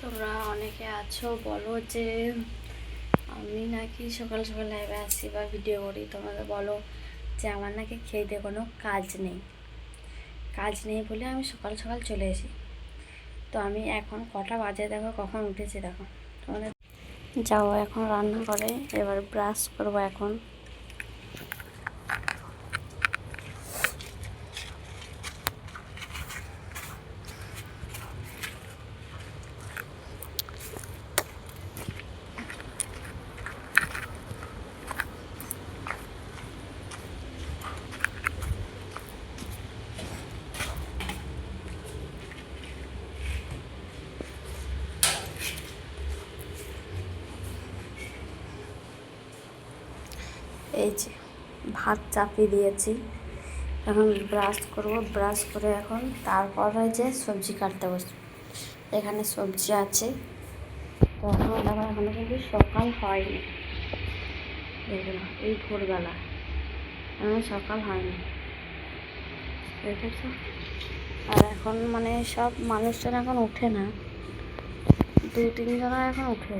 তোমরা অনেকে আছো বলো যে আমি নাকি সকাল সকাল লাইভে আসি বা ভিডিও করি, তোমাদের বলো যে আমার নাকি খেয়ে দিয়ে কোনো কাজ নেই বলে আমি সকাল সকাল চলে আসি। তো আমি এখন কটা বাজে দেখো, কখন উঠেছি দেখো। তোমাদের যাও এখন রান্না করে, এবার ব্রাশ করবো এখন। এই যে ভাত চাপিয়ে দিয়েছি, এখন ব্রাশ করব। ব্রাশ করে এখন তারপরে যে সবজি কাটতে বসবো। এখানে সবজি আছে। তো এখন দেখো, এখনো কিন্তু সকাল হয়নি, দেখলাম এই ভোরবেলা এখন সকাল হয়নি, দেখেছো? আর এখন মানে সব মানুষজন এখন ওঠে না, 2-3 জন এখন উঠে,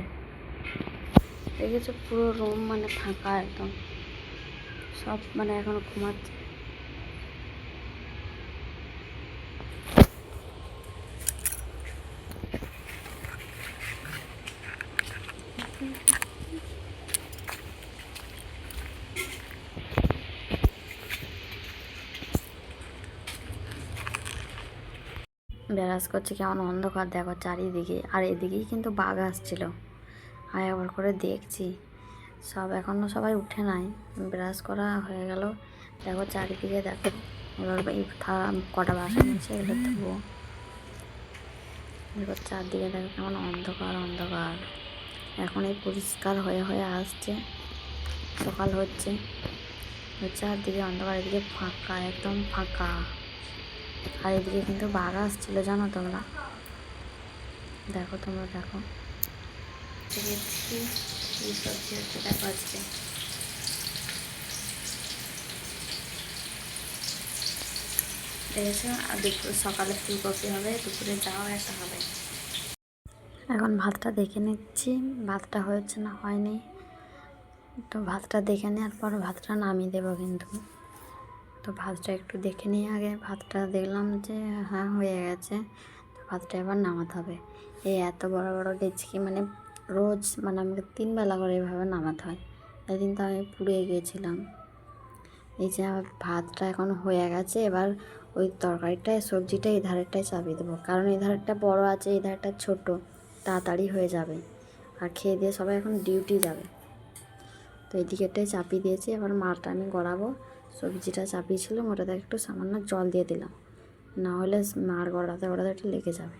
দেখেছো? পুরো রুম মানে ফাঁকা একদম, সব মানে এখন ঘুমাচ্ছে। ব্যারাজ করছে, কেমন অন্ধকার দেখো চারিদিকে। আর এদিকেই কিন্তু বাঘ আসছিল, আর একবার করে দেখছি। সব এখনও সবাই উঠে নাই, ব্রাশ করা হয়ে গেল। দেখো চারিদিকে দেখো, এবার এই কটা বাসন আছে এগুলো ধুবো। দেখো চারদিকে দেখো কেমন অন্ধকার অন্ধকার। এখন এই পরিষ্কার হয়ে হয়ে আসছে, সকাল হচ্ছে, চারদিকে অন্ধকার, এদিকে ফাঁকা, একদম ফাঁকা। আর এদিকে কিন্তু বাঘ আসছিল, জানো তোমরা? দেখো তোমরা দেখো, এই সবজি হচ্ছে দেখো আজকে। দেখেছো? আর দুপুর সকালে ফুলকপি হবে, দুপুরে যাও একটা হবে। এখন ভাতটা দেখে নিচ্ছি, ভাতটা হয়েছে না হয়নি। তো ভাতটা দেখে নেওয়ার পর ভাতটা নামিয়ে দেবো কিন্তু। তো ভাতটা একটু দেখে নিয়ে আগে ভাতটা দেখলাম যে হ্যাঁ হয়ে গেছে, তো ভাতটা এবার নামাতে হবে। এই এত বড় বড় ডেচকি মানে রোজ মানে আমাকে 3 বেলা করে এভাবে নামাতে হয়। এদিন তো আমি পুড়ে গিয়েছিলাম। এই যে আমার ভাতটা এখন হয়ে গেছে, এবার ওই তরকারিটায় সবজিটা এই ধারেরটায় চাপিয়ে দেবো, কারণ এই ধারেরটা বড় আছে, এই ধারেরটা ছোট, তাড়াতাড়ি হয়ে যাবে। আর খেয়ে দিয়ে সবাই এখন ডিউটি যাবে, তো এই দিকেরটাই চাপিয়ে দিয়েছি। এবার মারটা আমি গড়াবো, সবজিটা চাপিয়েছিলাম ওটাতে একটু সামান্য জল দিয়ে দিলাম, না হলে মার গড়াতে গড়াতে একটু লেগে যাবে।